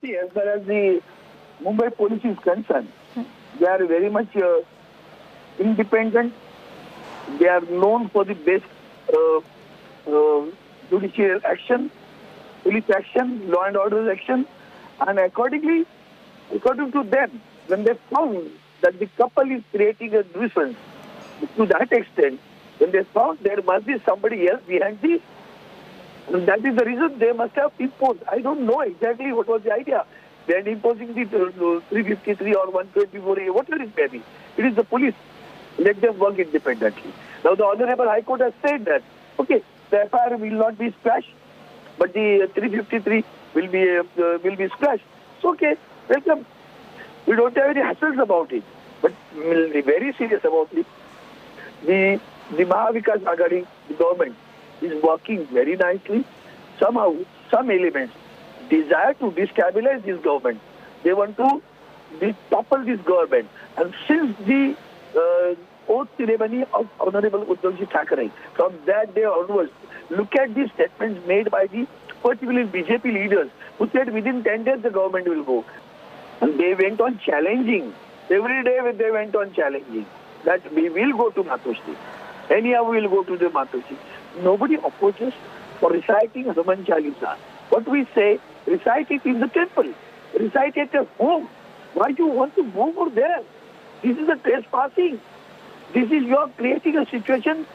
See, as far as the Mumbai police is concerned, they are very much independent. They are known for the best judicial action, police action, law and order action, and according to them, when they found that the couple is creating a nuisance to that extent, when they found there must be somebody else behind this, and that is the reason they must have imposed. I don't know exactly what was the idea. They are imposing the 353 or 124A, whatever it may be. It is the police. Let them work independently. Now the Honorable High Court has said that, okay, the FIR will not be splashed, but the 353 will be splashed. So okay, welcome. We don't have any hassles about it. But we'll be very serious about it. The Mahavikas Aghadi, the government, is working very nicely. Somehow, some elements desire to destabilize this government. They want to topple this government. And since the oath ceremony of Honorable Uddhav Thackeray, from that day onwards, look at the statements made by the particularly BJP leaders who said within 10 days the government will go. And they went on challenging. Every day they went on challenging that we will go to Matoshree. Anyhow, we will go to the Matoshree. Nobody opposes for reciting Hanuman Chalisa. What we say, recite it in the temple. Recite it at home. Why do you want to move over there? This is a trespassing. This is you are creating a situation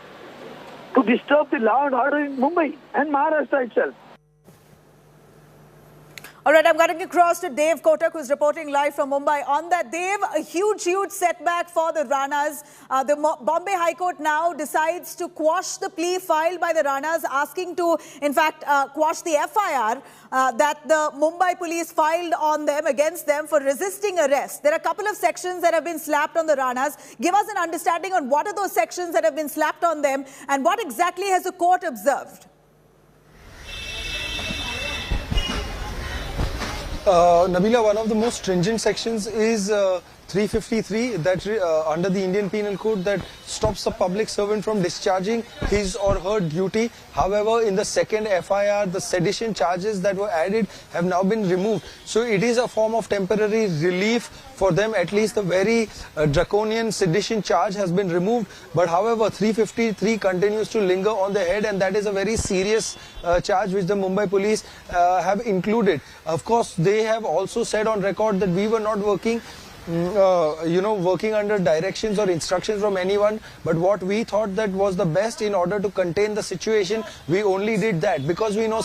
to disturb the law and order in Mumbai and Maharashtra itself. All right, I'm getting across to Dev Kotak, who's reporting live from Mumbai. On that, Dev, a huge setback for the Ranas. The Bombay High Court now decides to quash the plea filed by the Ranas, asking to, in fact, quash the FIR that the Mumbai police filed on them, against them, for resisting arrest. There are a couple of sections that have been slapped on the Ranas. Give us an understanding on what are those sections that have been slapped on them and what exactly has the court observed? Nabila, one of the most stringent sections is 353 that under the Indian Penal Code that stops a public servant from discharging his or her duty. However, in the second FIR, the sedition charges that were added have now been removed. So it is a form of temporary relief for them. At least the very draconian sedition charge has been removed. But however, 353 continues to linger on the head, and that is a very serious charge which the Mumbai police have included. Of course, they have also said on record that we were not working working under directions or instructions from anyone, but what we thought that was the best in order to contain the situation, we only did that because we know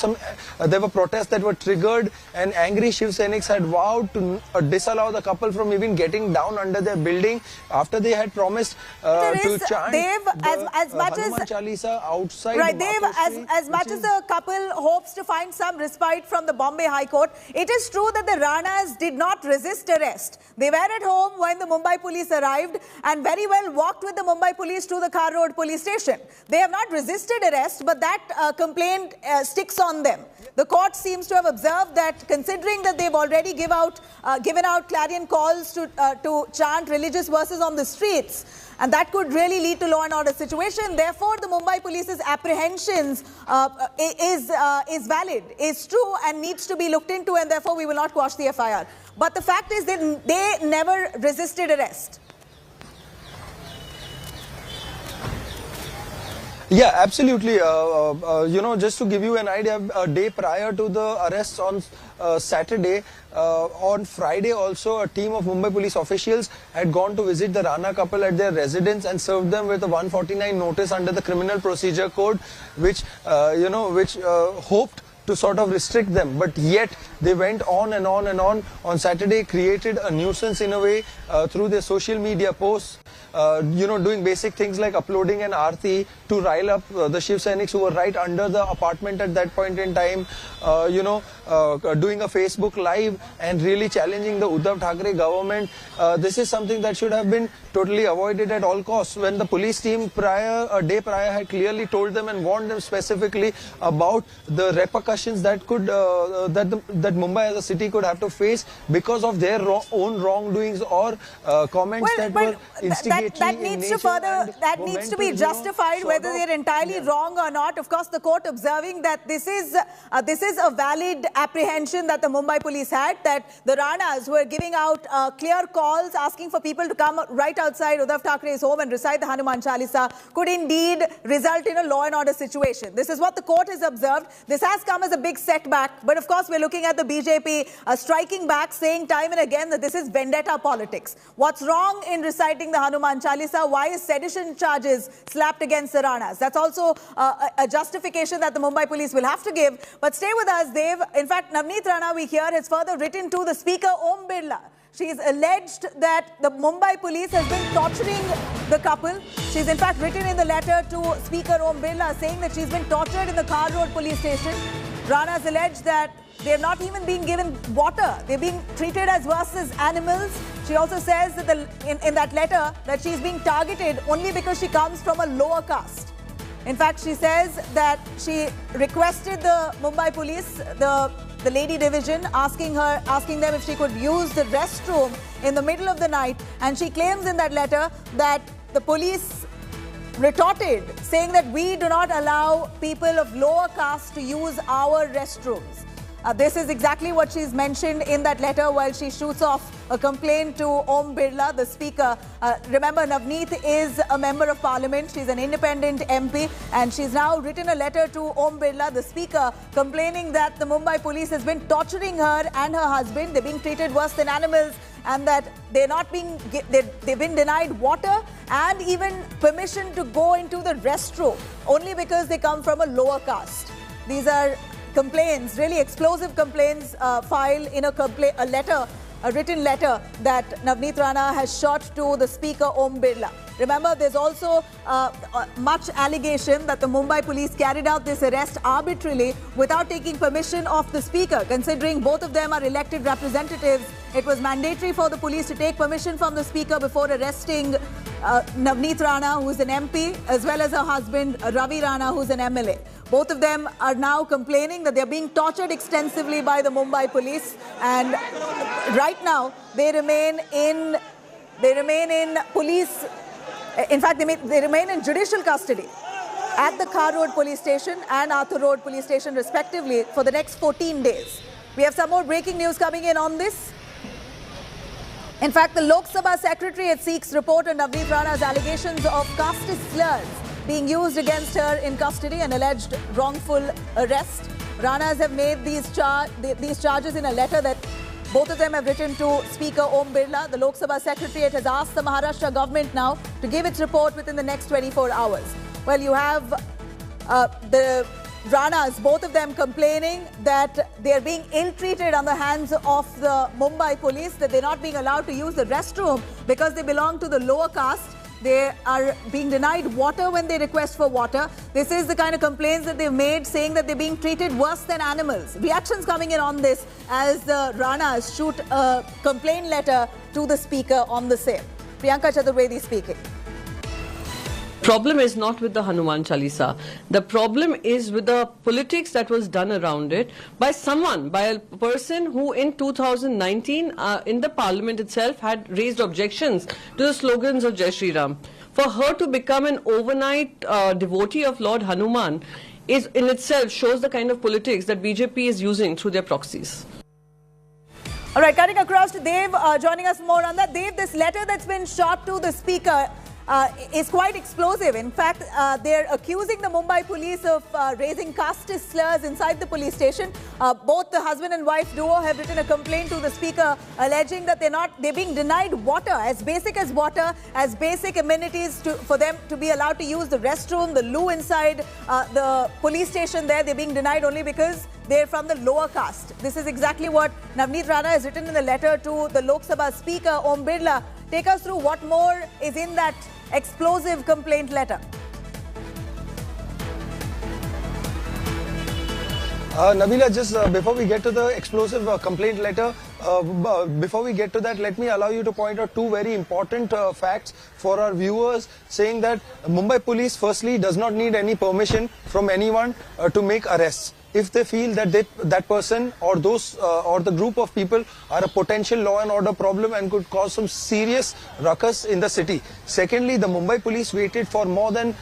there were protests that were triggered, and angry Shiv Senas had vowed to disallow the couple from even getting down under their building after they had promised to chant as much Hanuman Chalisa outside. Right, Dev, as much as the couple hopes to find some respite from the Bombay High Court, it is true that the Ranas did not resist arrest. They were at home when the Mumbai police arrived and very well walked with the Mumbai police to the Car Road police station. They have not resisted arrest, but that complaint sticks on them. The court seems to have observed that, considering that they've already given out clarion calls to chant religious verses on the streets, and that could really lead to law and order situation. Therefore, the Mumbai police's apprehensions is valid, is true, and needs to be looked into, and therefore we will not quash the FIR. But the fact is that they never resisted arrest. Yeah, absolutely. Just to give you an idea, a day prior to the arrests on Saturday, on Friday also, a team of Mumbai police officials had gone to visit the Rana couple at their residence and served them with a 149 notice under the Criminal Procedure Code, which hoped to sort of restrict them, but yet they went on and on and on Saturday, created a nuisance in a way through their social media posts, doing basic things like uploading an aarti to rile up the Shiv Senas who were right under the apartment at that point in time, doing a Facebook live and really challenging the Uddhav Thackeray government. This is something that should have been totally avoided at all costs, when the police team a day prior had clearly told them and warned them specifically about the repercussions that could that that Mumbai as a city could have to face because of their own wrongdoings or comments that were instigatory that needs to be justified whether they're entirely wrong or not. Of course, the court observing that this is a valid apprehension that the Mumbai police had, that the Ranas were giving out clear calls asking for people to come right outside Uddhav Thackeray's home and recite the Hanuman Chalisa could indeed result in a law and order situation. This is what the court has observed. This has come as a big setback, but of course we're looking at the BJP striking back, saying time and again that this is vendetta politics. What's wrong in reciting the Hanuman Chalisa? Why is sedition charges slapped against the Ranas? That's also a justification that the Mumbai police will have to give. But stay with us, Dev. In fact, Navneet Rana, we hear, has further written to the Speaker Om Birla. She's alleged that the Mumbai police has been torturing the couple. She's in fact written in the letter to Speaker Om Birla saying that she's been tortured in the Khar Road police station. Rana's alleged that they're not even being given water. They're being treated as worse as animals. She also says that in that letter that she's being targeted only because she comes from a lower caste. In fact, she says that she requested the Mumbai police, the lady division, asking them if she could use the restroom in the middle of the night. And she claims in that letter that the police retorted, saying that we do not allow people of lower caste to use our restrooms. This is exactly what she's mentioned in that letter while she shoots off a complaint to Om Birla, the Speaker. Remember, Navneet is a Member of Parliament. She's an independent MP, and she's now written a letter to Om Birla, the Speaker, complaining that the Mumbai police has been torturing her and her husband. They're being treated worse than animals, and that they've been denied water and even permission to go into the restroom only because they come from a lower caste. These are complaints, really explosive complaints filed in a written letter that Navneet Rana has shot to the Speaker Om Birla. Remember, there's also much allegation that the Mumbai police carried out this arrest arbitrarily without taking permission of the Speaker. Considering both of them are elected representatives, it was mandatory for the police to take permission from the Speaker before arresting Navneet Rana, who is an MP, as well as her husband, Ravi Rana, who's an MLA. Both of them are now complaining that they're being tortured extensively by the Mumbai police, and right now they remain in police. In fact, they remain in judicial custody at the Khar Road police station and Arthur Road police station, respectively, for the next 14 days. We have some more breaking news coming in on this. In fact, the Lok Sabha Secretariat seeks report on Navneet Rana's allegations of casteist slurs being used against her in custody and alleged wrongful arrest. Ranas have made these charges in a letter that both of them have written to Speaker Om Birla. The Lok Sabha Secretariat has asked the Maharashtra government now to give its report within the next 24 hours. Well, you have the Ranas, both of them complaining that they are being ill-treated on the hands of the Mumbai police, that they're not being allowed to use the restroom because they belong to the lower caste. They are being denied water when they request for water. This is the kind of complaints that they've made, saying that they're being treated worse than animals. Reactions coming in on this as the Ranas shoot a complaint letter to the Speaker on the same. Priyanka Chaturvedi speaking. Problem is not with the Hanuman Chalisa. The problem is with the politics that was done around it by someone, by a person who in 2019 in the parliament itself had raised objections to the slogans of Jai Shri Ram. For her to become an overnight devotee of Lord Hanuman is in itself shows the kind of politics that BJP is using through their proxies. All right, cutting across to Dev, joining us more on that. Dev, this letter that's been shot to the Speaker is quite explosive. In fact, they're accusing the Mumbai police of raising casteist slurs inside the police station. Both the husband and wife duo have written a complaint to the Speaker alleging that they're being denied water, as basic as water, as basic amenities for them to be allowed to use the restroom, the loo inside the police station there. They're being denied only because they're from the lower caste. This is exactly what Navneet Rana has written in the letter to the Lok Sabha Speaker Om Birla. Take us through what more is in that explosive complaint letter. Nabila, just before we get to the explosive complaint letter, before we get to that, let me allow you to point out two very important facts for our viewers, saying that Mumbai police firstly does not need any permission from anyone to make arrests. if they feel that that person or those or the group of people are a potential law and order problem and could cause some serious ruckus in the city. Secondly, the Mumbai police waited for more than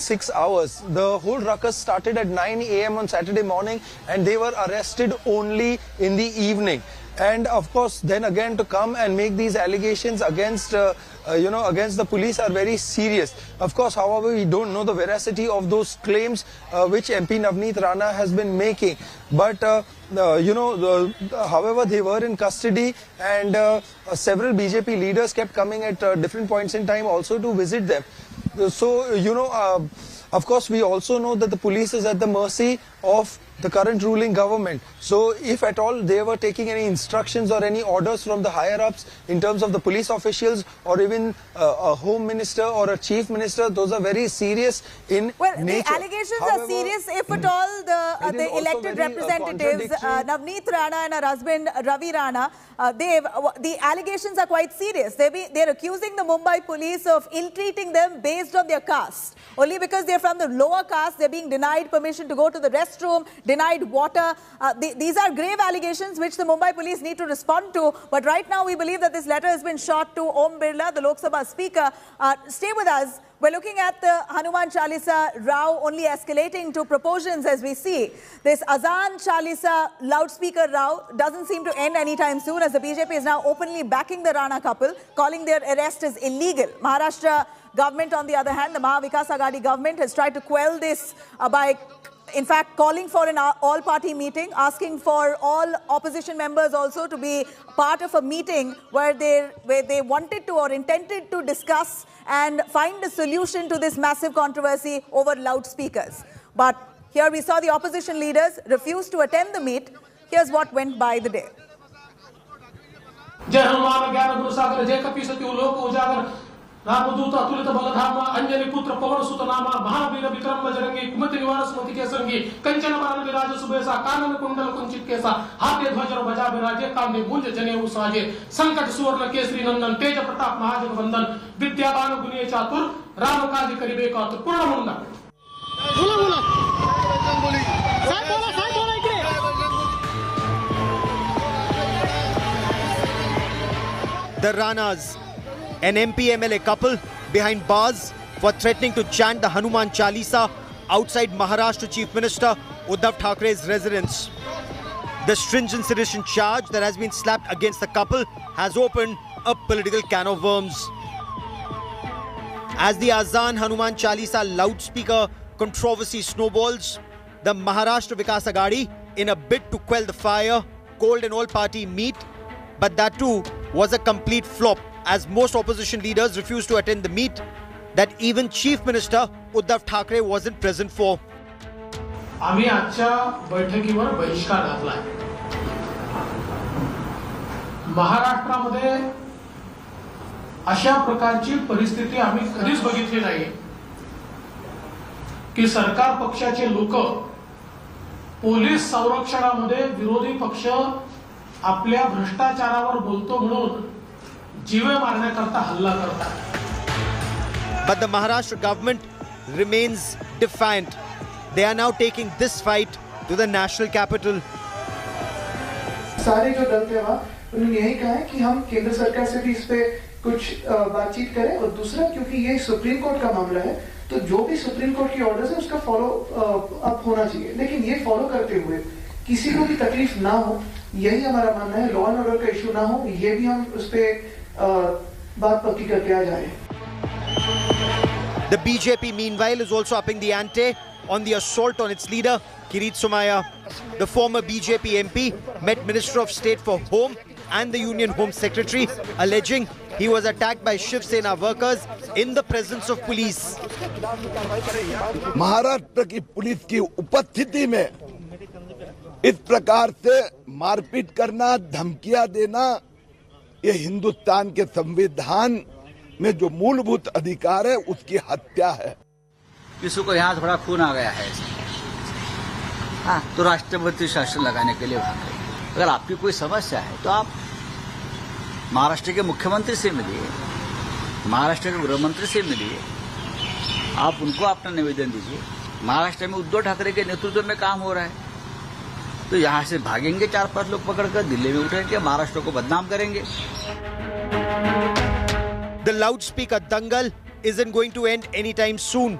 6 hours. The whole ruckus started at 9 a.m. on Saturday morning, and they were arrested only in the evening. And of course, then again to come and make these allegations against against the police are very serious. Of course, however, we don't know the veracity of those claims which MP Navneet Rana has been making. But however, they were in custody, and several BJP leaders kept coming at different points in time also to visit them. So of course, we also know that the police is at the mercy of the current ruling government. So if at all they were taking any instructions or any orders from the higher ups in terms of the police officials or even a home minister or a chief minister, those are very serious in nature. The allegations are serious if at all the elected representatives, Navneet Rana and her husband Ravi Rana, the allegations are quite serious. They're accusing the Mumbai police of ill-treating them based on their caste. Only because they're from the lower caste, they're being denied permission to go to the restroom, denied water. These are grave allegations which the Mumbai police need to respond to. But right now, we believe that this letter has been shot to Om Birla, the Lok Sabha Speaker. Stay with us. We're looking at the Hanuman Chalisa row only escalating to proportions as we see. This Azan Chalisa loudspeaker row doesn't seem to end anytime soon, as the BJP is now openly backing the Rana couple, calling their arrest as illegal. Maharashtra government, on the other hand, the Maha Vikas Aghadi government has tried to quell this by, in fact, calling for an all-party meeting, asking for all opposition members also to be part of a meeting where they wanted to or intended to discuss and find a solution to this massive controversy over loudspeakers. But here we saw the opposition leaders refuse to attend the meet. Here's what went by the day. रामदूत अतुलित बलधाम अंजनी पुत्र पवन सुत नामा महावीर विक्रम बजरंगी कुमति निवार सुमति के संगी कंचन बरन विराज सुबेसा कानन कुंडल कुंचित केसा हाथे ध्वज बजा विराजे कांधे मुंज जनेऊ साजे संकट सुवर्ण केसरी नंदन तेज प्रताप महाजग वंदन विद्यावान गुणी चातुर राम काज करिबे कातुर पूर्ण मुंडा बोला साहेब बोला इकडे. The Ranas, an MP MLA couple, behind bars for threatening to chant the Hanuman Chalisa outside Maharashtra Chief Minister Uddhav Thackeray's residence. The stringent sedition charge that has been slapped against the couple has opened a political can of worms. As the Azan Hanuman Chalisa loudspeaker controversy snowballs, the Maharashtra Vikas Aghadi, in a bid to quell the fire, called an all-party meet, but that too was a complete flop, as most opposition leaders refused to attend the meet that even Chief Minister Uddhav Thackeray wasn't present for. आम्ही आजच्या बैठकीवर बहिष्कार घातलाय. महाराष्ट्रामध्ये अशा प्रकारची परिस्थिती आम्ही कधीच बघितली नाही की सरकार पक्षाचे लोक पोलीस संरक्षणामध्ये विरोधी पक्ष आपल्या भ्रष्टाचारावर बोलतो म्हणून जीवे मारण्याकरता हल्ला करतात. But the Maharashtra government remains defiant. They are now taking this fight to the national capital. सारे जो दल थे वहाँ उन्होंने यही कहा है कि हम केंद्र सरकार से भी इस पे कुछ बातचीत करें, और दूसरा क्योंकि ये सुप्रीम कोर्ट का मामला है तो जो भी सुप्रीम कोर्ट की ऑर्डर्स है उसका फॉलो अप होना चाहिए, लेकिन ये फॉलो करते हुए किसी को भी तकलीफ ना हो, यही हमारा मानना है. लॉ एंड ऑर्डर का इशू ना हो, ये भी हम उस पे बात पक्की करके आ जाए. The BJP meanwhile is also upping the ante on the assault on its leader Kirit Somaiya. The former BJP MP met Minister of State for Home and the Union Home Secretary, alleging he was attacked by Shiv Sena workers in the presence of police. Maharashtra की police की उपस्थिति में इस प्रकार से मारपीट करना, धमकियां देना, ये हिंदुस्तान के संविधान में जो मूलभूत अधिकार है उसकी हत्या है. किसी को यहाँ थोड़ा खून आ गया है, हाँ, तो राष्ट्रपति शासन लगाने के लिए भाग रहे. अगर आपकी कोई समस्या है तो आप महाराष्ट्र के मुख्यमंत्री से मिलिए, महाराष्ट्र के गृह मंत्री से मिलिए, आप उनको अपना निवेदन दीजिए. महाराष्ट्र में उद्धव ठाकरे के नेतृत्व में काम हो रहा है. तो यहाँ से भागेंगे 4-5 लोग पकड़कर, दिल्ली में उठेंगे, महाराष्ट्र को बदनाम करेंगे। The loudspeaker dangal isn't going to end anytime soon.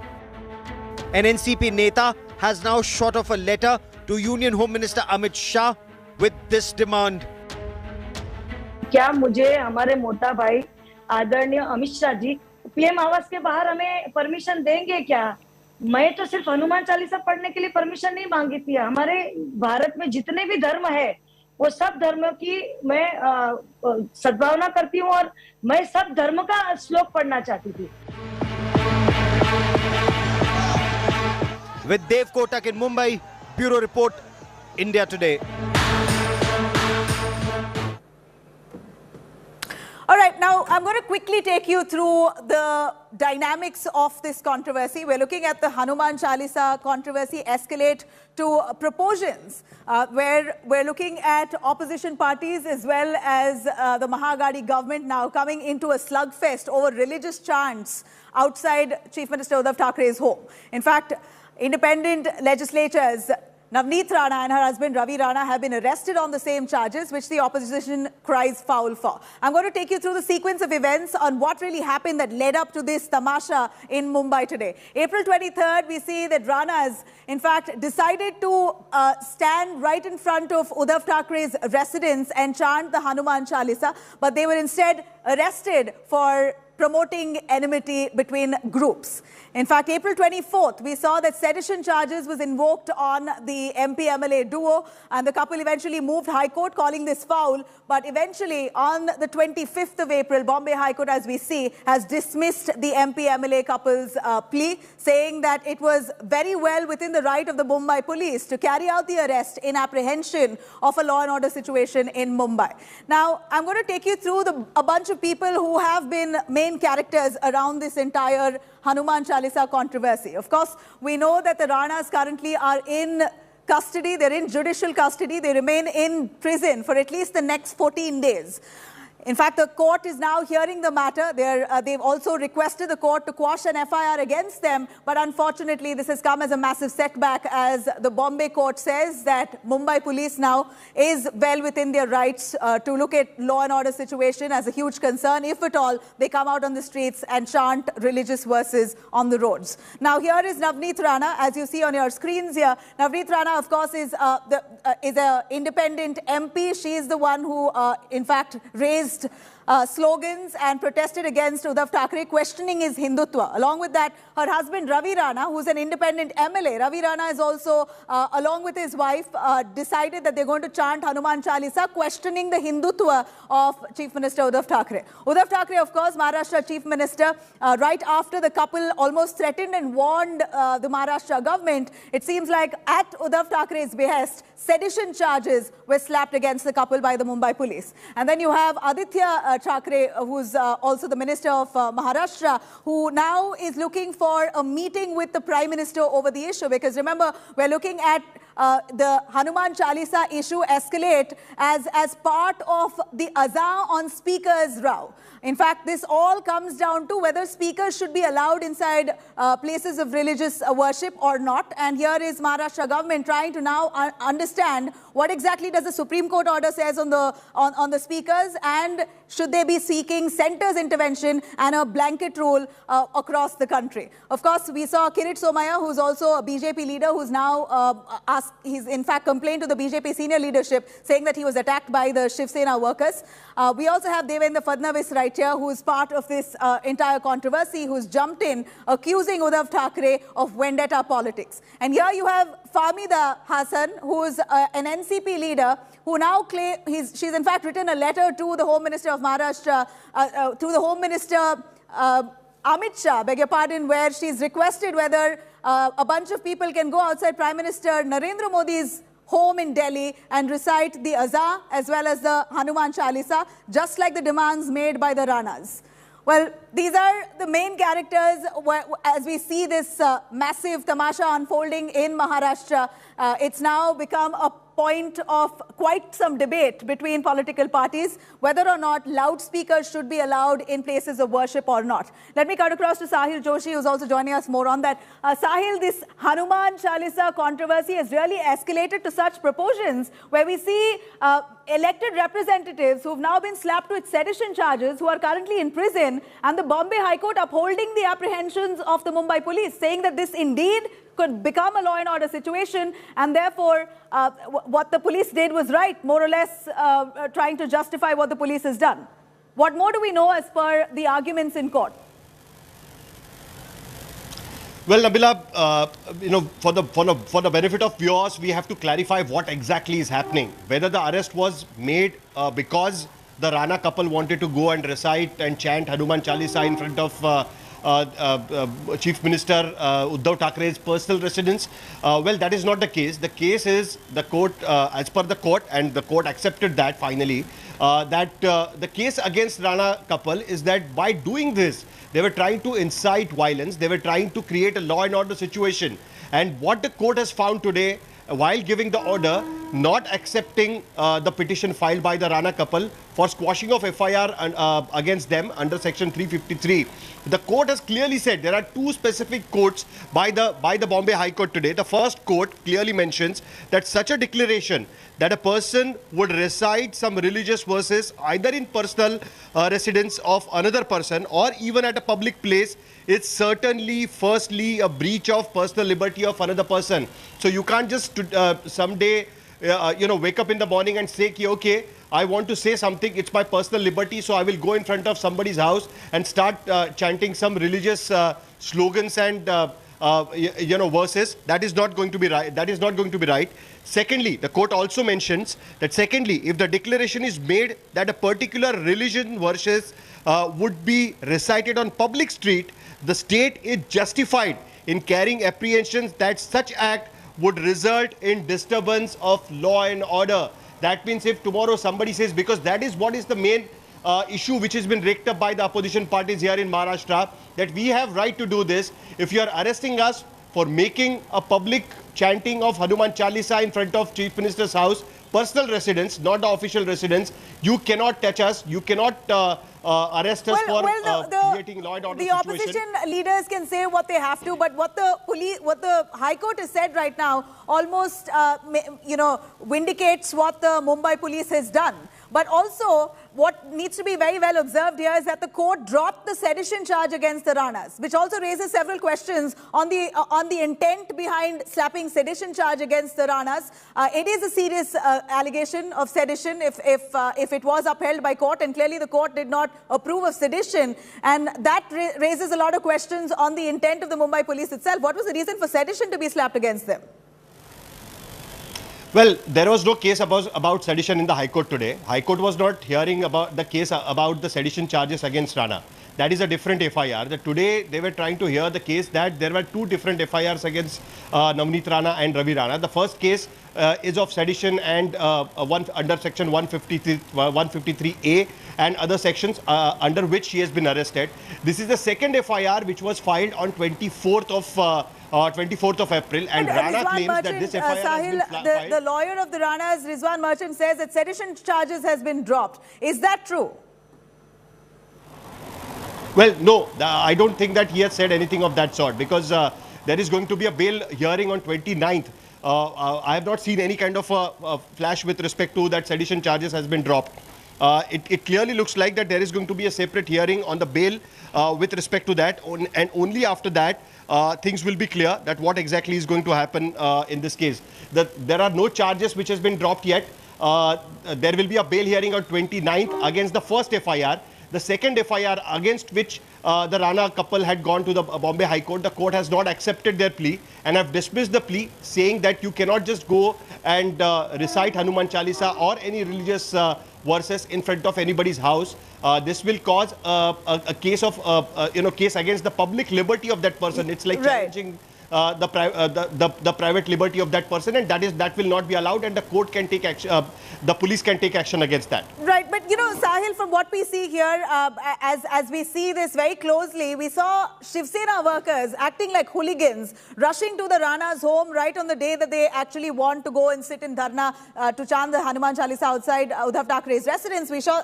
An NCP neta has now shot off a letter to Union Home Minister Amit Shah with this demand. क्या मुझे हमारे मोटा भाई आदरणीय अमित शाह जी पीएम आवास के बाहर हमें परमिशन देंगे क्या? मैं तो सिर्फ हनुमान चालीसा पढ़ने के लिए परमिशन नहीं मांगी थी। हमारे भारत में जितने भी धर्म है वो सब धर्मों की मैं सद्भावना करती हूँ और मैं सब धर्म का श्लोक पढ़ना चाहती थी। With Dev Kotak in Mumbai, Bureau Report, India Today. All right, now I'm going to quickly take you through the dynamics of this controversy. We're looking at the Hanuman Chalisa controversy escalate to proportions where we're looking at opposition parties as well as the Mahagadi government now coming into a slugfest over religious chants outside Chief Minister Uddhav Thackeray's home. In fact, independent legislators Navneet Rana and her husband Ravi Rana have been arrested on the same charges, which the opposition cries foul for. I'm going to take you through the sequence of events on what really happened that led up to this tamasha in Mumbai today. April 23rd, we see that Ranas, in fact, decided to stand right in front of Uddhav Thackeray's residence and chant the Hanuman Chalisa, but they were instead arrested for promoting enmity between groups. In fact, April 24th, we saw that sedition charges was invoked on the MP MLA duo, and the couple eventually moved High Court, calling this foul. But eventually, on the 25th of April, Bombay High Court, as we see, has dismissed the MP MLA couple's plea, saying that it was very well within the right of the Mumbai police to carry out the arrest in apprehension of a law and order situation in Mumbai. Now, I'm going to take you through a bunch of people who have been main characters around this entire Hanuman Chalisa controversy. Of course, we know that the Ranas currently are in custody. They're in judicial custody. They remain in prison for at least the next 14 days. In fact, the court is now hearing the matter. They've also requested the court to quash an FIR against them. But unfortunately, this has come as a massive setback as the Bombay court says that Mumbai police now is well within their rights to look at law and order situation as a huge concern. If at all, they come out on the streets and chant religious verses on the roads. Now, here is Navneet Rana. As you see on your screens here, Navneet Rana, of course, is an independent MP. She is the one who, in fact, raised slogans and protested against Uddhav Thackeray, questioning his Hindutva. Along with that, her husband Ravi Rana, who's an independent MLA, Ravi Rana is also, along with his wife, decided that they're going to chant Hanuman Chalisa, questioning the Hindutva of Chief Minister Uddhav Thackeray. Uddhav Thackeray, of course, Maharashtra Chief Minister, right after the couple almost threatened and warned the Maharashtra government, it seems like at Uddhav Thackeray's behest, sedition charges were slapped against the couple by the Mumbai police. And then you have Aditya Thackeray, who's also the Minister of Maharashtra, who now is looking for a meeting with the Prime Minister over the issue. Because remember, we're looking at the Hanuman Chalisa issue escalate as part of the Azan on speakers row. In fact, this all comes down to whether speakers should be allowed inside places of religious worship or not. And here is Maharashtra government trying to now understand what exactly does the Supreme Court order says on the speakers, and should they be seeking centre's intervention and a blanket rule across the country. Of course, we saw Kirit Somaya, who's also a BJP leader, who's now he's in fact complained to the BJP senior leadership, saying that he was attacked by the Shiv Senas workers. We also have Devendra Fadnavis right here, who is part of this entire controversy, who's jumped in, accusing Uddhav Thackeray of vendetta politics. And here you have Famida Hassan, who is an NCP leader, who now claims, she's in fact written a letter to the Home Minister of Maharashtra, to the Home Minister Amit Shah, beg your pardon, where she's requested whether a bunch of people can go outside Prime Minister Narendra Modi's home in Delhi and recite the Azan as well as the Hanuman Chalisa, just like the demands made by the Ranas. Well, these are the main characters as we see this massive tamasha unfolding in Maharashtra. It's now become a point of quite some debate between political parties, whether or not loudspeakers should be allowed in places of worship or not. Let me cut across to Sahil Joshi, who's also joining us more on that. Sahil, this Hanuman Chalisa controversy has really escalated to such proportions where we see elected representatives who've now been slapped with sedition charges, who are currently in prison, and the Bombay High Court upholding the apprehensions of the Mumbai police, saying that this indeed could become a law and order situation, and therefore what the police did was right, more or less trying to justify what the police has done. What more do we know as per the arguments in court? Well, Nabila, for the benefit of viewers, we have to clarify what exactly is happening. Whether the arrest was made because the Rana couple wanted to go and recite and chant Hanuman Chalisa in front of Chief Minister Uddhav Thackeray's personal residence. Well, that is not the case. The case is the court, as per the court, and the court accepted that finally, that the case against Rana couple is that by doing this, they were trying to incite violence. They were trying to create a law and order situation. And what the court has found today, while giving the order, not accepting the petition filed by the Rana couple for squashing of FIR against them under section 353. The court has clearly said there are two specific quotes by the Bombay High Court today. The first quote clearly mentions that such a declaration that a person would recite some religious verses either in personal residence of another person or even at a public place, it's certainly firstly a breach of personal liberty of another person. So you can't just someday wake up in the morning and say, okay, I want to say something, it's my personal liberty, so I will go in front of somebody's house and start chanting some religious slogans and verses. That is not going to be right. That is not going to be right. Secondly, the court also mentions that secondly, if the declaration is made that a particular religion verses would be recited on public street, the state is justified in carrying apprehensions that such act would result in disturbance of law and order. That means if tomorrow somebody says, because that is what is the main issue which has been raked up by the opposition parties here in Maharashtra, that we have right to do this. If you are arresting us for making a public chanting of Hanuman Chalisa in front of Chief Minister's house, personal residence, not the official residence, you cannot touch us, you cannot arrest us for creating law and order the situation. opposition leaders can say what they have to, but what the High Court has said right now almost vindicates what the Mumbai police has done. But also, what needs to be very well observed here is that the court dropped the sedition charge against the Ranas, which also raises several questions on the intent behind slapping sedition charge against the Ranas. It is a serious allegation of sedition if it was upheld by court, and clearly the court did not approve of sedition, and that raises a lot of questions on the intent of the Mumbai police itself. What was the reason for sedition to be slapped against them? Well, there was no case about sedition in the High Court today. High Court was not hearing about the case about the sedition charges against Rana. That is a different FIR. Today, they were trying to hear the case that there were two different FIRs against Navneet Rana and Ravi Rana. The first case is of sedition and under section 153A and other sections under which she has been arrested. This is the second FIR which was filed on 24th of April, and Rana claims that this FIR Sahil, has been filed. The lawyer of the Ranas, Rizwan Merchant, says that sedition charges has been dropped. Is that true? Well, no, I don't think that he has said anything of that sort, because there is going to be a bail hearing on 29th. I have not seen any kind of a flash with respect to that sedition charges has been dropped. It clearly looks like that there is going to be a separate hearing on the bail with respect to that, and only after that things will be clear that what exactly is going to happen in this case. There are no charges which has been dropped yet. There will be a bail hearing on 29th against the first FIR. The second FIR against which the Rana couple had gone to the Bombay High Court, the court has not accepted their plea and have dismissed the plea, saying that you cannot just go and recite Hanuman Chalisa or any religious verses in front of anybody's house. This will cause a case of case against the public liberty of that person. It's like challenging the private liberty of that person, and that will not be allowed, and the court can take action. The police can take action against that. Right, but you know, Sahil, from what we see here, as we see this very closely, we saw Shiv Sena workers acting like hooligans, rushing to the Rana's home right on the day that they actually want to go and sit in dharna to chant the Hanuman Chalisa outside Uddhav Thackeray's residence. We saw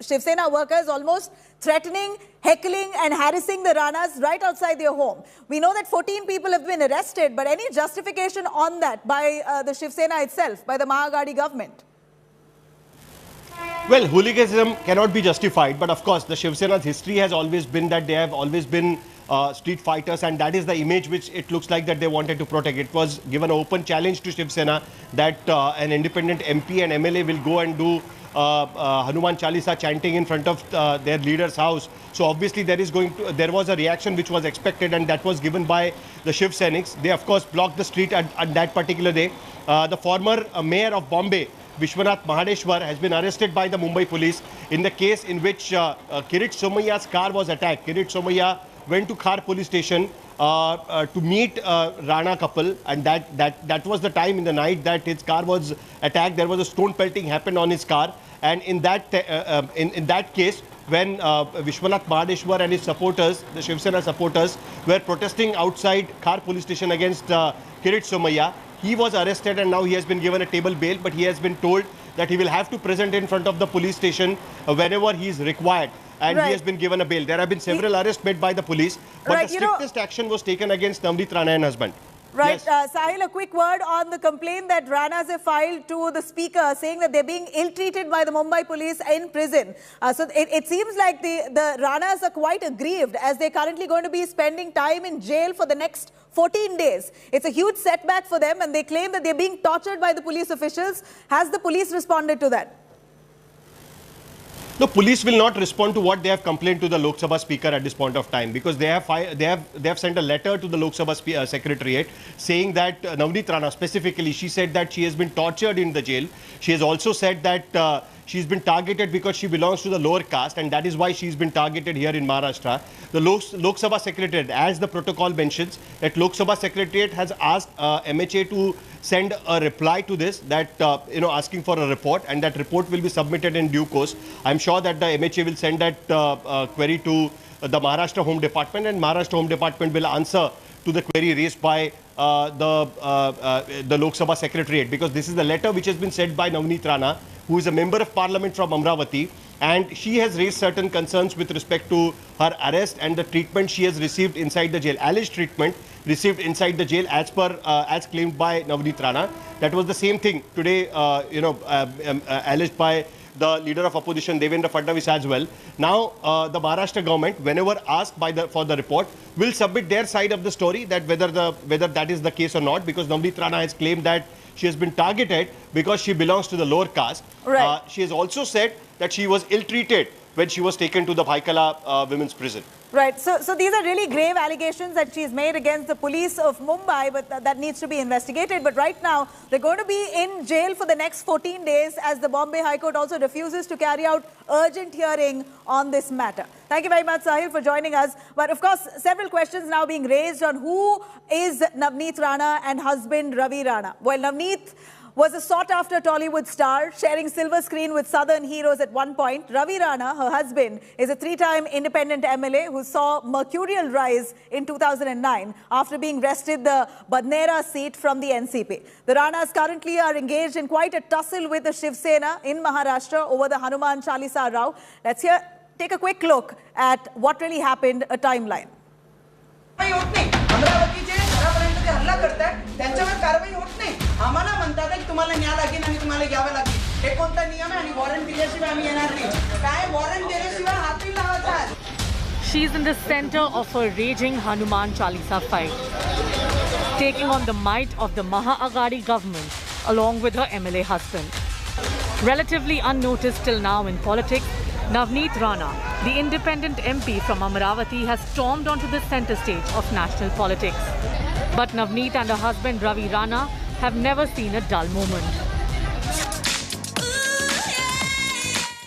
Shiv Sena workers almost threatening, heckling and harassing the Ranas right outside their home. We know that 14 people have been arrested, but any justification on that by the Shiv Sena itself, by the Mahagadi government? Well, hooliganism cannot be justified, but of course the Shiv Sena's history has always been that they have always been street fighters, and that is the image which it looks like that they wanted to protect. It was given an open challenge to Shiv Sena that an independent MP and MLA will go and do Hanuman Chalisa chanting in front of their leader's house. So obviously there was a reaction which was expected, and that was given by the Shiv Senics. They of course blocked the street at that particular day. The former mayor of Bombay, Vishwanath Mahadeshwar, has been arrested by the Mumbai police in the case in which Kirit Somayya's car was attacked. Kirit Somayya went to Khar police station to meet Rana couple, and that was the time in the night that his car was attacked. There was a stone pelting happened on his car, and in that case, when Vishwanath Mahadeshwar and his supporters, the Shiv Sena supporters, were protesting outside Khar police station against Kirit Somayya, he was arrested, and now he has been given a table bail, but he has been told that he will have to present in front of the police station whenever he is required. And he has been given a bail. There have been several arrests made by the police, but the strictest action was taken against Navneet Rana and husband. Right, yes. Sahil, a quick word on the complaint that Ranas have filed to the speaker saying that they're being ill-treated by the Mumbai police in prison. So it seems like the Ranas are quite aggrieved as they're currently going to be spending time in jail for the next 14 days. It's a huge setback for them, and they claim that they're being tortured by the police officials. Has the police responded to that? The police will not respond to what they have complained to the Lok Sabha speaker at this point of time, because they have sent a letter to the Lok Sabha secretariat saying that Navneet Rana specifically, she said that she has been tortured in the jail. She has also said that she's been targeted because she belongs to the lower caste, and that is why she's been targeted here in Maharashtra. The Lok Sabha secretariat, as the protocol mentions, that Lok Sabha secretariat has asked MHA to send a reply to this, that asking for a report, and that report will be submitted in due course. I'm sure that the MHA will send that query to the Maharashtra Home Department, and Maharashtra Home Department will answer to the query raised by the Lok Sabha secretariat, because this is the letter which has been sent by Navneet Rana, who is a member of parliament from Amravati, and she has raised certain concerns with respect to her arrest and the treatment she has received inside the jail, alleged treatment received inside the jail as claimed by Navneet Rana. That was the same thing today, alleged by the leader of opposition, Devendra Fadnavis, as well. Now, the Maharashtra government, whenever asked for the report, will submit their side of the story, that whether that is the case or not, because Navneet Rana has claimed that she has been targeted because she belongs to the lower caste. Right. She has also said that she was ill-treated when she was taken to the Bhaikala women's prison. Right. So these are really grave allegations that she's made against the police of Mumbai, but that needs to be investigated. But right now, they're going to be in jail for the next 14 days as the Bombay High Court also refuses to carry out urgent hearing on this matter. Thank you very much, Sahil, for joining us. But of course, several questions now being raised on who is Navneet Rana and husband Ravi Rana. Well, Navneet was a sought-after Tollywood star, sharing silver screen with southern heroes at one point. Ravi Rana, her husband, is a three-time independent MLA who saw mercurial rise in 2009 after being wrested the Badnera seat from the NCP. The Ranas currently are engaged in quite a tussle with the Shiv Sena in Maharashtra over the Hanuman Chalisa row. Let's take a quick look at what really happened, a timeline. आम्हाला म्हणतात की तुम्हाला न्याय लागेल आणि तुम्हाला घ्यावं लागेल हे कोणता नियम आहे आणि वॉरंट दिल्याशिवाय आम्ही येणार नाही काय वॉरंट दिल्याशिवाय हात नाही लावायचा. She is in the center of a raging Hanuman Chalisa fight, taking on the might of the Mahagadi government along with her MLA husband. Relatively unnoticed till now in politics, Navneet Rana, the independent MP from Amravati, has stormed onto the center stage of national politics. But Navneet and her husband Ravi Rana have never seen a dull moment.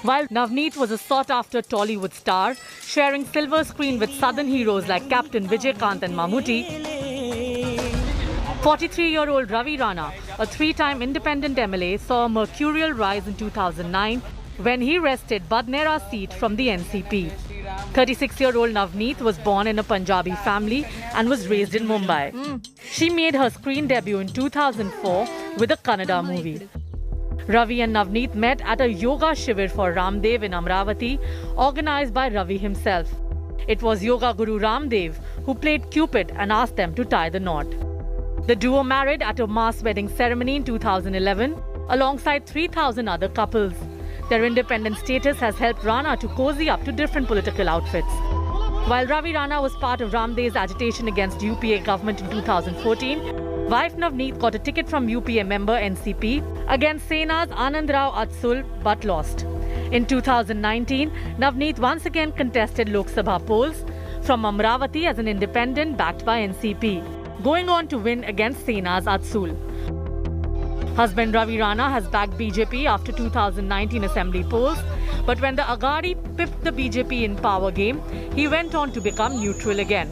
While Navneet was a sought-after Tollywood star, sharing silver screen with southern heroes like Captain Vijay Kant and Mammootty, 43-year-old Ravi Rana, a three-time independent MLA, saw a mercurial rise in 2009 when he wrested Badnera's seat from the NCP. 36-year-old Navneet was born in a Punjabi family and was raised in Mumbai. She made her screen debut in 2004 with a Kannada movie. Ravi and Navneet met at a yoga shivir for Ramdev in Amravati, organized by Ravi himself. It was Yoga Guru Ramdev who played Cupid and asked them to tie the knot. The duo married at a mass wedding ceremony in 2011 alongside 3,000 other couples. Their independent status has helped Rana to cozy up to different political outfits. While Ravi Rana was part of Ramdev's agitation against UPA government in 2014, wife Navneet got a ticket from UPA member NCP against Sena's Anand Rao Atsul but lost. In 2019, Navneet once again contested Lok Sabha polls from Amravati as an independent backed by NCP, going on to win against Sena's Atsul. Husband Ravi Rana has backed BJP after 2019 assembly polls, but when the Agadi pipped the BJP in power game, he went on to become neutral again.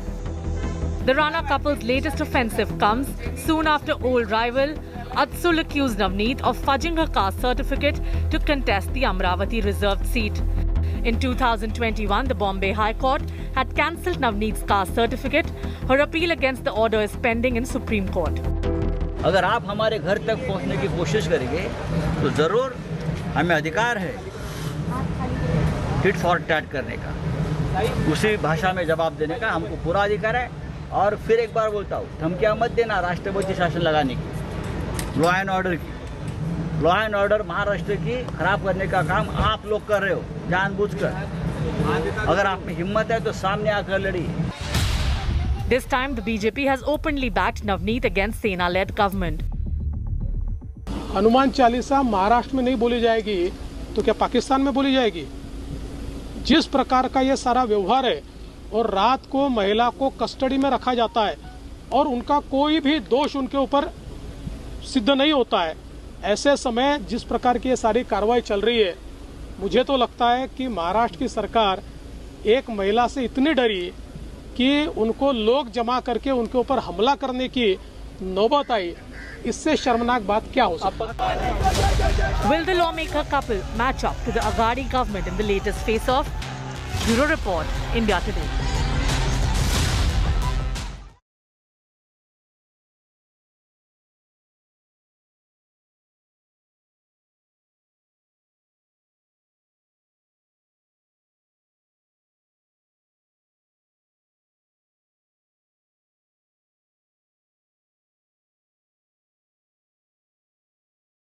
The Rana couple's latest offensive comes soon after old rival Atsul accused Navneet of fudging her caste certificate to contest the Amravati reserved seat. In 2021, the Bombay High Court had cancelled Navneet's caste certificate. Her appeal against the order is pending in Supreme Court. अगर आप हमारे घर तक पहुंचने की कोशिश करेंगे तो जरूर हमें अधिकार है टिट फॉर टैट करने का, उसी भाषा में जवाब देने का हमको पूरा अधिकार है। और फिर एक बार बोलता हूँ, धमकियाँ मत देना राष्ट्रपति शासन लगाने की, लॉ एंड ऑर्डर की। लॉ एंड ऑर्डर महाराष्ट्र की खराब करने का काम आप लोग कर रहे हो जानबूझकर। अगर आप में हिम्मत है तो सामने आकर लड़िए। This time, the BJP has openly backed Navneet against Sena-led government. Hanuman Chalisa Maharashtra में नहीं बोली जाएगी तो क्या पाकिस्तान में बोली जाएगी? जिस प्रकार का ये सारा व्यवहार है और रात को महिला को कस्टडी में रखा जाता है और उनका कोई भी दोष उनके ऊपर सिद्ध नहीं होता है, ऐसे समय जिस प्रकार की ये सारी कार्रवाई चल रही है, मुझे तो लगता है कि महाराष्ट्र की सरकार एक महिला से इतनी डरी कि उनको लोग जमा करके उनके ऊपर हमला करने की नौबत आई। इससे शर्मनाक बात क्या हो सकती है? Will the lawmaker couple match up to the Agadi government in the latest face-off? Bureau Report, India Today.